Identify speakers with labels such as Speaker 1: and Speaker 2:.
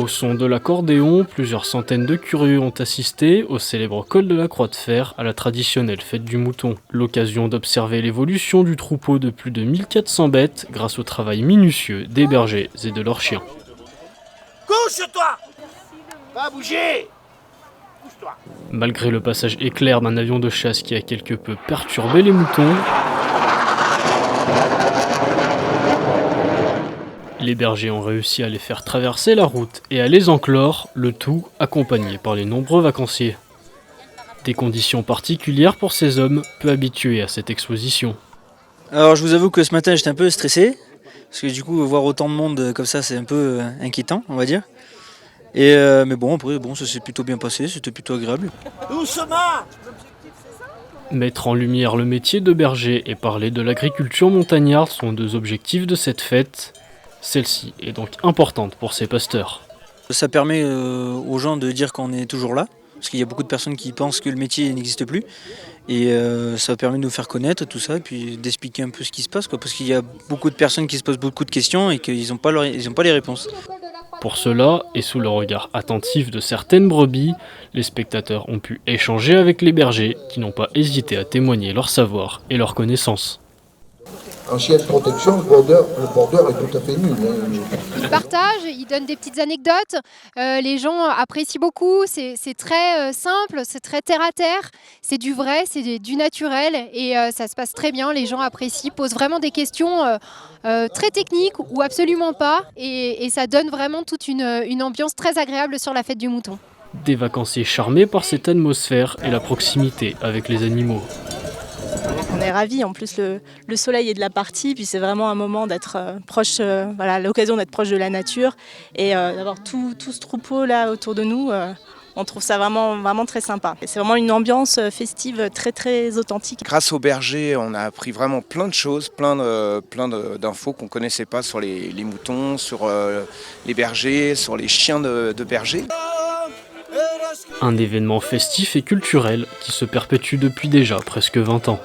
Speaker 1: Au son de l'accordéon, plusieurs centaines de curieux ont assisté au célèbre col de la Croix de Fer à la traditionnelle fête du mouton. L'occasion d'observer l'évolution du troupeau de plus de 1400 bêtes grâce au travail minutieux des bergers et de leurs chiens.
Speaker 2: Couche-toi! Va bouger! Couche-toi!
Speaker 1: Malgré le passage éclair d'un avion de chasse qui a quelque peu perturbé les moutons, les bergers ont réussi à les faire traverser la route et à les enclore, le tout accompagné par les nombreux vacanciers. Des conditions particulières pour ces hommes, peu habitués à cette exposition.
Speaker 3: Alors je vous avoue que ce matin j'étais un peu stressé, parce que du coup voir autant de monde comme ça c'est un peu inquiétant on va dire. Mais bon après ça s'est plutôt bien passé, c'était plutôt agréable.
Speaker 2: Doucement!
Speaker 1: Mettre en lumière le métier de berger et parler de l'agriculture montagnarde sont deux objectifs de cette fête. Celle-ci est donc importante pour ces pasteurs.
Speaker 3: Ça permet aux gens de dire qu'on est toujours là, parce qu'il y a beaucoup de personnes qui pensent que le métier n'existe plus. Et ça permet de nous faire connaître tout ça, et puis d'expliquer un peu ce qui se passe, parce qu'il y a beaucoup de personnes qui se posent beaucoup de questions et qu'ils n'ont pas les réponses.
Speaker 1: Pour cela, et sous le regard attentif de certaines brebis, les spectateurs ont pu échanger avec les bergers qui n'ont pas hésité à témoigner leur savoir et leur connaissance.
Speaker 4: En chien de protection, le bordeur est tout à fait nul.
Speaker 5: Il partage, il donne des petites anecdotes, les gens apprécient beaucoup, c'est très simple, c'est très terre à terre, c'est du vrai, c'est du naturel et ça se passe très bien, les gens apprécient, posent vraiment des questions très techniques ou absolument pas et ça donne vraiment toute une ambiance très agréable sur la fête du mouton.
Speaker 1: Des vacanciers charmés par cette atmosphère et la proximité avec les animaux.
Speaker 6: On est ravis, en plus le soleil est de la partie, puis c'est vraiment un moment d'être proche, l'occasion d'être proche de la nature et d'avoir tout ce troupeau là autour de nous, on trouve ça vraiment très sympa. Et c'est vraiment une ambiance festive très authentique.
Speaker 7: Grâce aux bergers, on a appris vraiment plein de choses, plein d'infos qu'on ne connaissait pas sur les moutons, sur les bergers, sur les chiens de bergers.
Speaker 1: Un événement festif et culturel qui se perpétue depuis déjà presque 20 ans.